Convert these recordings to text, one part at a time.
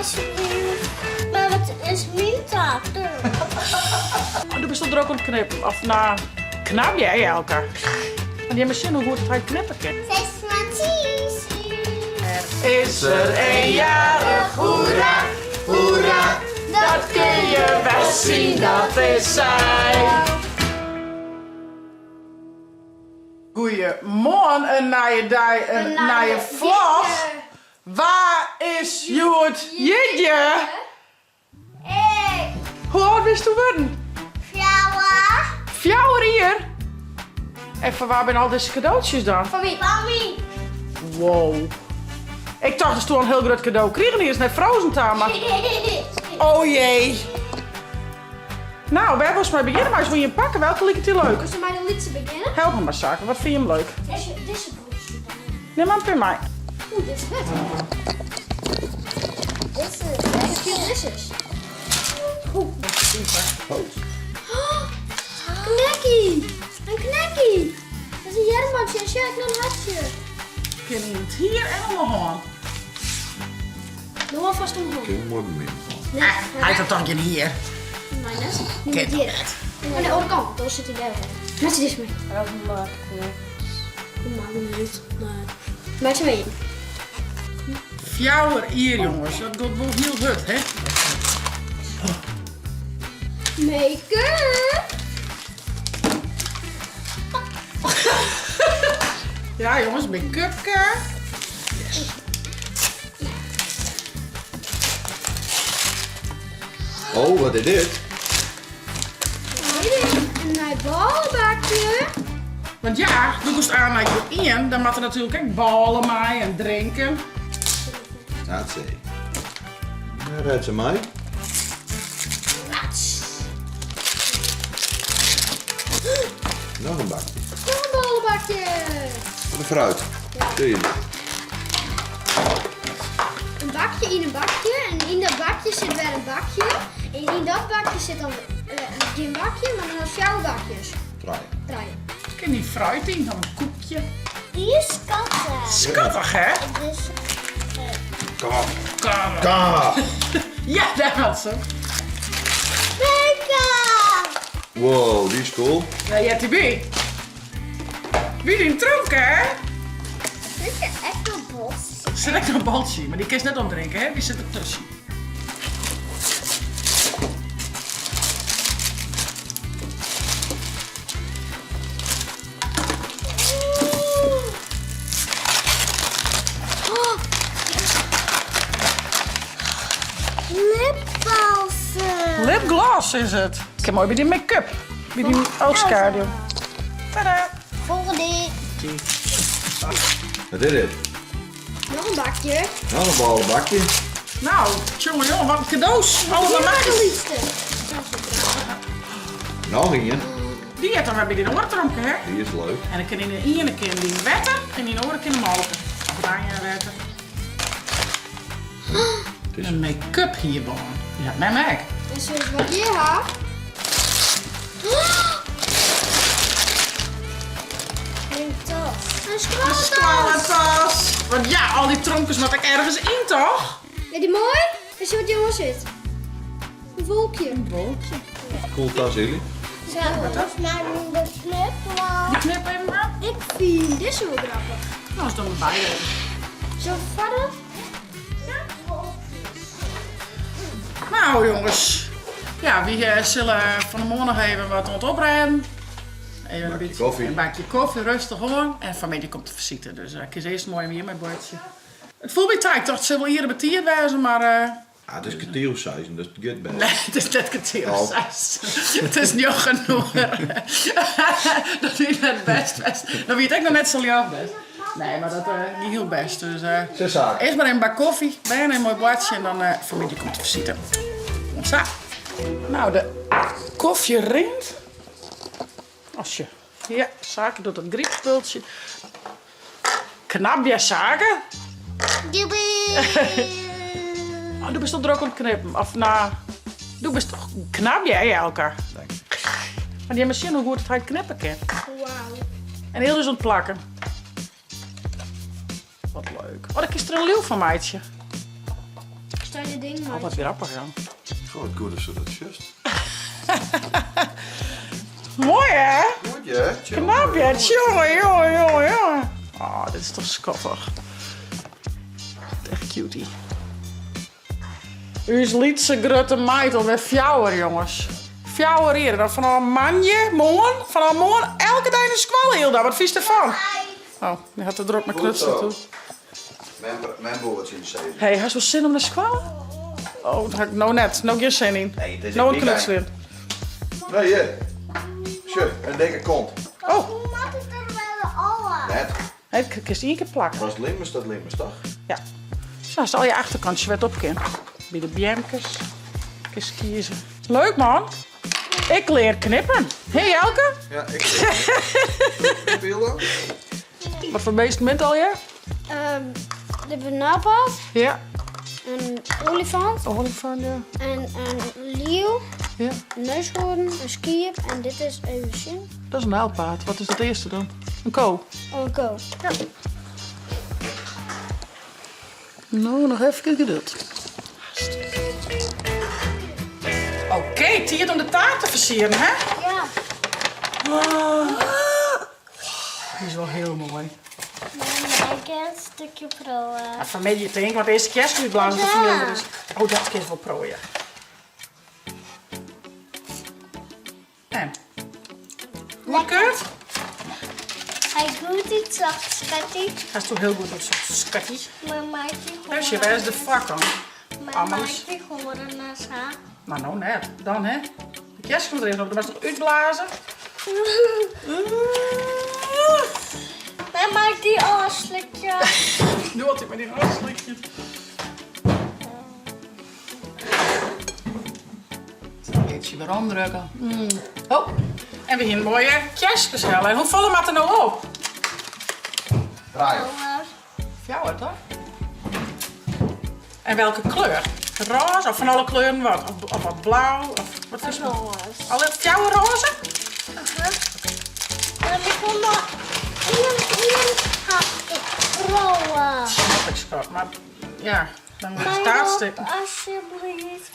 alsjeblieft. Maar wat is mijn taak? Du bist toch er ook aan het knippen? Of nou, knap jij elkaar? Want die machine hoe goed het hij knippen kan. 6 Matthies. Is er een jarig, hoera, hoera. Dat kun je best zien, dat is zij. Goeiemorgen, een naaie dag, een naaie vlog. Waar is Joet Jitje? Hey, Hoe oud bist u worden? Fjouwer. 4 hier. En van waar ben al deze cadeautjes dan? Van wie? Van wie? Wow. Ik dacht dat ze toen een heel groot cadeau kregen. Hier is net Frozentama. Oh jee. Nou, wij willen maar beginnen. Maar eens wil je hem pakken. Welke lijkt het leuk? Als we maar de liedje beginnen. Help me maar zaken. Wat vind je hem leuk? Deze broekje. Neem maar bij mij. Oeh, dit is vet. Dit is. Oeh. Knekkie. Een knekkie. Dat is een jermantje, een shirt en een hartje. Ik kan het hier en omhoog. Doe alvast omhoog. Nee, Hij heeft het toch niet hier. maar net. Kijk. Niet direct. Aan de andere kant, daar zit hij daar. Met je dit mee. Dat maakt Maar niet. Maak ze mee. 4 hier, jongens. Dat gaat wel heel goed, hè? Make-up. Ja, jongens. Make-up. Oh, wat is dit? Een balbakje. Want ja, doe eens aan naar je in. Dan moet er natuurlijk ook ballen mee en drinken. Dat zie. Daar redt ze mij. Nog een bakje. Nog een ballenbakje. Wat een fruit. Doe je niet. Een bakje in een bakje. En in dat bakje zit weer een bakje. En in dat bakje zit dan geen bakje, maar dan 4 bakjes. Draaien. Draaien. Ik ken die fruit in, dan een koekje. Die is schattig. Schattig, hè? Dus Kom op. Kom. Kom. Ja, daar had ze. lekker. Wow, die is cool. Ja, JTB. Wie die dronken, hè? Dit is echt een bos. Zit ik een baltje, maar die kan je net omdrinken, hè? Die zit er tussen. Lipbalsen. Lipgloss is het. Ik heb mooi bij die make-up. Bij die oogschaduw. Tadaa. Volgende. Wat is dit? Nog een bakje. Nog een ballenbakje. Nou, jongen, wat cadeaus. Allemaal Hier meisjes. de liefste. Nog een. Die heeft dan weer bij die oordronken, hè? Die is leuk. En dan kan in de ene keer die wetten en in de andere keer de malken. Of oranje wetten. Het is Een make-up hierbij. Ja, met mij. En zoals wat je hebt. Een tas. Een Een squaltas. squaletas. Want ja, al die tronkjes moet ik ergens in, toch? Ja, die mooi? En zo wat die onder zit. Een wolkje. Een boltje. cool tas, jullie. Zo, dat is maar een knippel. Knip even maar. Ik vind dit zo grappig. Nou, is dan erbij. Zo verder. Nou, jongens. Ja, wie zullen van de morgen nog even wat aan het opruimen. Even Bakje beetje koffie. Een bakje koffie, rustig hoor. En familie komt te visite, dus ik kies eerst mooi weer mijn bordje. Het voelt me tijd, ik dacht ze wil hier een betier wijzen, maar Ah, het is kwartiersize, dus het gaat best. nee, het is net kwartier Oh. of 6. Het is niet genoeg. Dat is net best. Dan weet ik nog net zo lief best. Nee, maar dat niet heel best. Dus Zes zaken. eerst maar een bak koffie, bijna een mooi bordje en dan familie komt te visite. Zo. Nou, de koffie rint. Als je, ja, zaken doet het griepspultje. Knap je zaken. Oh, du bist toch er ook aan het knippen? Of nou, du bist toch knap jij elkaar? Dank je. Maar die machine hoe goed het hij knippen kan. Wauw. En heel dus ontplakken. Wat leuk. Oh, dan is er een leeuw van meidje. steile ding, maar... Oh, wat grappig, ja. Goh, wat goed als ze dat just. Mooi, hè? Goed, ja. Knap, ja. Jongen. Oh, dit is toch schattig. Echt cutie. U is Lietse grote meid met fjouwer, jongens. Fjouwer hier. Dan van een manje, morgen, elke dag in de squal heel daar. Wat vies ervan? Oh, die had er druk met knutsen toe. Mijn boordje in de zee. Hé, had je wel zin om naar de squal? Oh, dat heb ik nou net. Nou geen zin in. Nee, dit is Nou niet een knutsel in. Nee, je. Tje, een dikke kont. Oh, Wat is er wel alle? Net. ik kies één keer plakken. Was het limmers, dat limmers, toch? Ja. Zo, zal je achterkantje wat opkent. Bij de bjemkes. Kies kiezen. Leuk, man. Ik leer knippen. Hé, Jelke? Ja, ik speel dan. Wat voor beest bent al je? De benappel, Ja. een olifant, Olifant, ja. en een leeuw, Ja. een neushoorn, een skierp en dit is even zien. Dat is een nijlpaard. Wat is het eerste dan? Een ko. Oh, een ko. Ja. Nou, nog even geduld. Oké, Tiert om de taart te versieren, hè? Ja. Die is wel heel mooi. Ik heb een stukje pro. Ja, familie denk, want deze kerst nu blazen de familie dus. Oh, dat is wel pro, ja. En? Hoe keurt? Hij doet iets zacht, schatje. Dat is toch heel goed op zo'n skatje. Mijn maatje Dus waar is de vak dan? Mijn Anders. maatje horen naar haar. Nou, net. Dan, hè? De kerst komt erin op. Dat was toch uitblazen? Mijn maakt die afslikje. Nu had ik met die raadslikje. Ietsje weer omdrukken. Oh, en we hier een mooie kerstgezel. En hoe vallen we het er nou op? Draaien. Fjouwer, toch? En welke kleur? Roze of van alle kleuren wat? Of wat blauw? Of wat is het? Alle fjouwer roze? En ik kom nog rouwen. Snap ik, schat. Maar ja, dan moet je staatstikken. Alsjeblieft.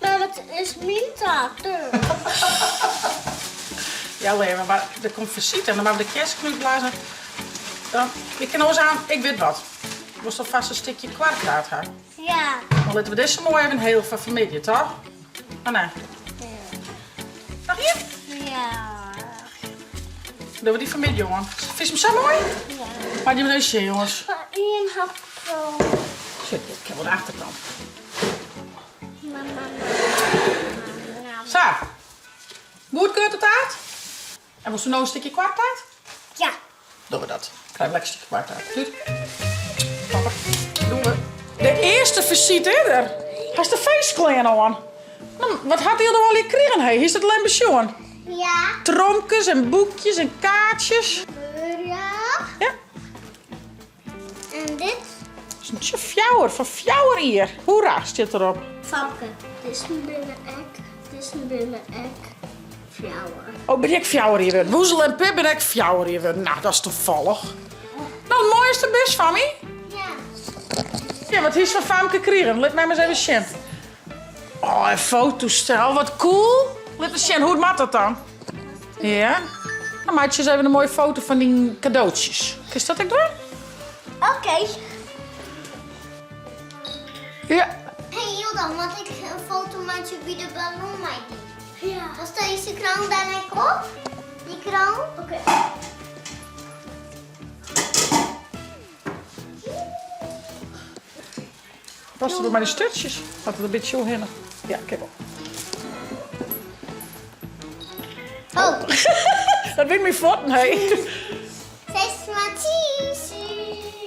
Maar wat is mijn taak? Ja, leven, maar er komt visite en dan maken we de kerstknuit blazen. Dan, ik kan ons aan, ik weet wat. Je moest alvast een stukje kwartlaat hebben. Ja. Dan laten we dit zo mooi even heel veel familie, toch? Oh nee. Nog hier? Ja. Doen we die familie, jongen. Vind je hem zo mooi? Ja. Maar die moet je, jongens. Maar Ian had zo. Shit, ik heb wel de achterkant. Mama. Zo. Goed keurt het uit? En moest we nou een stukje kwartlaat? Ja. Doen we dat. Krijg lekker een stukje kwartlaat. Goed. Papa, doen we. De eerste visite, hè? Hij is de feestklein aan. Nou, wat had hij er al hier gekregen? Hey? Is het alleen besjoen? Ja. Trompjes en boekjes en kaartjes. Ja. Ja. En dit? Dat is een fjouwer, van fjouwer hier. Hoera, staat erop. Famke. Dit is een binnen-ek. Dit is een binnen-ek. Fjouwer. Oh, ben ik fjouwer hier weer? Woezel en Pip ben ik fjouwer hier weer. Nou, dat is toevallig. Nou, het mooiste best van me. Ja. Ja, wat is van Famke gekregen? Laat mij maar eens even zien. Oh, een fotostel, wat cool. Laat eens zien, hoe maakt dat dan? Ja. Dan maak je eens even een mooie foto van die cadeautjes. Is dat ik doen? Oké. Ja. Hey Hilda, mag ik een foto met je wie de ballon maakt? Ja. Dan stel je de kroon daar lekker op. Die kroon. Oké. Past er door mijn stukjes? Gaat het een beetje zo heen? Ja, kijk op. Oh, Dat weet ik niet voor, nee. 6 maar 10.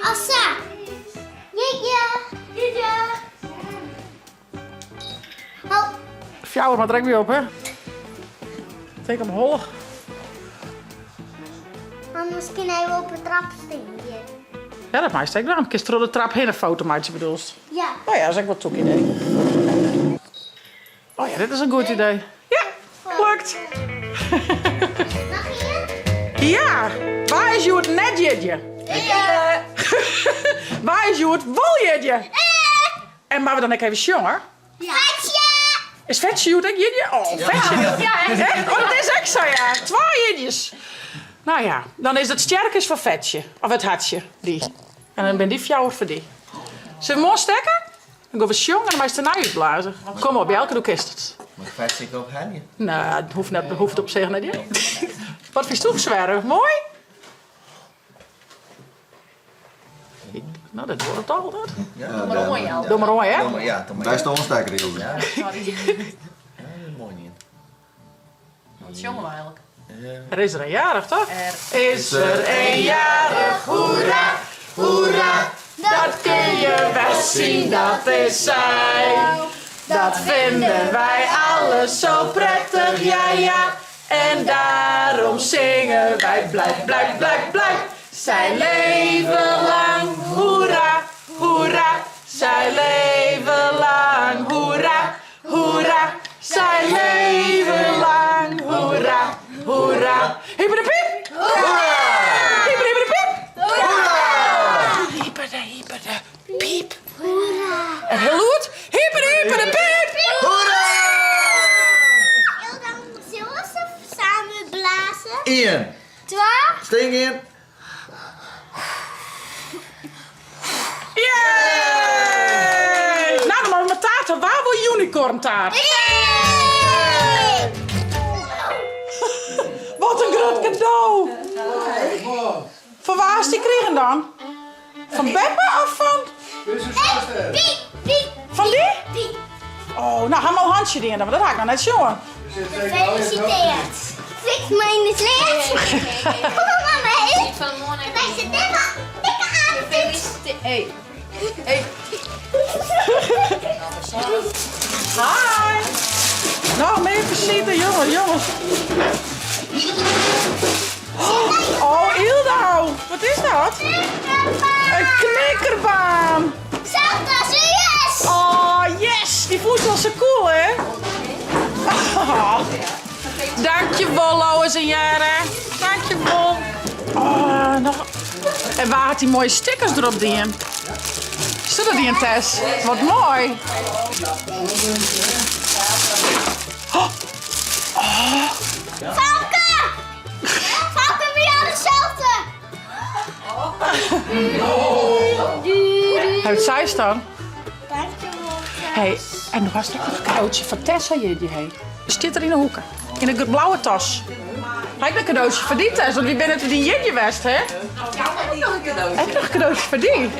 Assa. Ja. Oh, Fjouwer, maar trek weer op, hè. Trek hem hoog. maar misschien even op het trap staan hier. Ja, dat maakt ik dan. Kist er door de trap heen een foto maatje bedoelst. Ja. Oh ja, dat is ook wel een toek idee. Oh ja, dit is een goed idee. Ja, lukt. Mag je? Ja, waar is je het netjetje? Waar is je Sjoerd, wil je? En maar we dan ook even jongen. Vetje! Is vet Sjoerd ook je? Oh, vetje. Ja, echt? Oh, dat is ook zo, ja. 2 jedjes. Nou ja, dan is het sterkers voor vetje. Of het hartje, die. En dan ben die fjouwer voor die. Zullen we mooi stekken? Dan gaan we jongen en dan is het erna uitblazen. Kom op, Jelke, doe kist het. Mag ik 5 stikken op Henny? Nou, het hoeft op zich niet. Wat vind je toegezwaren? Mooi? Nou, dat wordt het altijd. Ja, Doe maar mooi, hè? Ja, doe maar. Daar is de onstekker heel goed. Ja, mooi niet. Wat jongen we eigenlijk? Er is er een jarig, toch? Is er een jarig, hoera, hoera. Dat kun je best zien, dat is zij. Dat vinden wij alles zo prettig, ja, ja. En daarom zingen wij blijf, blijf, blijf, blijf. Zij leven lang, hoera, hoera. Zij leven lang, hoera, hoera. Zij leven lang, hoera, hoera. Hyper de piep! Hoera! Hyper de piep! Hoera! Hyper de piep! Hoera! En heel goed, hyper de piep! Hoera! Heel dan zullen we ze samen blazen? 1. 2. Steek in. Yay! Nou, dan maar met taarten. Waar wil unicorn taart? Wat een groot cadeau! Van waar is die kregen dan? Van Beppe of van? Piep, piep, Van die? piep. Oh, nou, ga maar een handje in, want dat ga ik nog net jongen. Gefeliciteerd. Fix mijn slecht. Kom maar mee. Van de morgen Wij zitten helemaal dikke aan. Hey. Hey. Hi! Nog meer visite, jongens. Oh, Ildau, wat is dat? Een knikkerbaan. Zelfde als u is. Oh, yes! Die voelt wel zo cool, hè? Oh. Dankjewel, Lois en Jaren. Dankjewel. Oh, nog... En waar had die mooie stickers erop, Dien? Zit er die in, Tess? Wat mooi. Oh. Oh. Valke! Valke, wie had hetzelfde? Heeft zij staan? Dankjewel. Hey, en nog was er ook een cadeautje van Tessa hier die heen. Zit er in de hoeken. In een blauwe tas. Heb ik een cadeautje voor die Tess? Want wie ben het die Jitje West, hè? Heb ik nog een cadeautje voor die?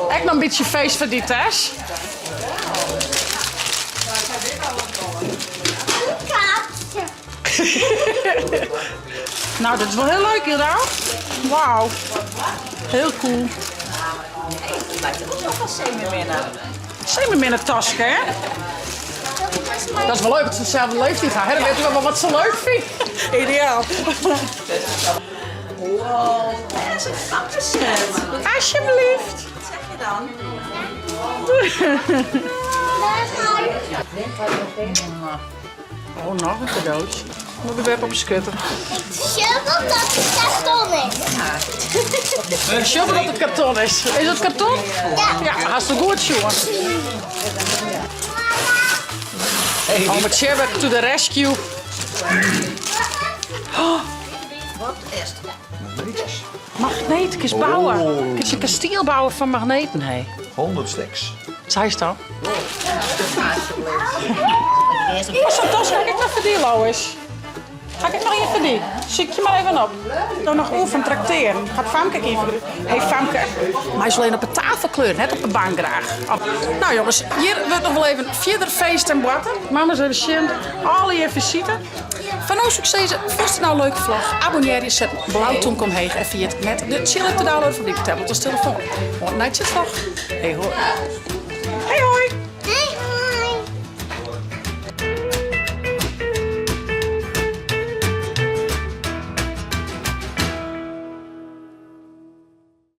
Heb ik nog een beetje feest voor die Tess? Een kaartje. Nou, dat is wel heel leuk, Hilda. Wauw. Heel cool. Semi-min een tasje, hè? Dat is wel leuk dat ze dezelfde leeftijd gaan. Dan weten we wel wat ze leuk vindt. Ideaal. Wow, dat is een vakkenschet. Alsjeblieft. Wat zeg je dan? Oh, nog een cadeautje. Moet ik even op schutten. Shovel dat het karton is. Shoppen dat het karton is. Is het karton? Ja, hartstikke goed, jongen. Oh, met Sherwood to the rescue. Oh. Wat is het? Magneetjes bouwen. Kun je een kasteel bouwen van magneten? Hey. 100 stiks. Zij is dan. Hier is zo'n tas. Ga ik nog voor die, Lois? Ga ik nog even die? Zoek je maar even op. Dan nog oefenen, trakteren. Gaat Famke even doen. Hé Famke, maar is alleen op de tafel kleuren, net op de bank graag. Oh. Nou jongens, hier wordt nog wel even verder feest en botten. Mama's hebben zin, alle je visite. Van nou succes, vond je nou een leuke vlog? Abonneer je, zet blauwtonk omheen en via het net de chillen te downloaden van die tablet als telefoon. Want netjes vlog. Hey hoor. Hey hoor.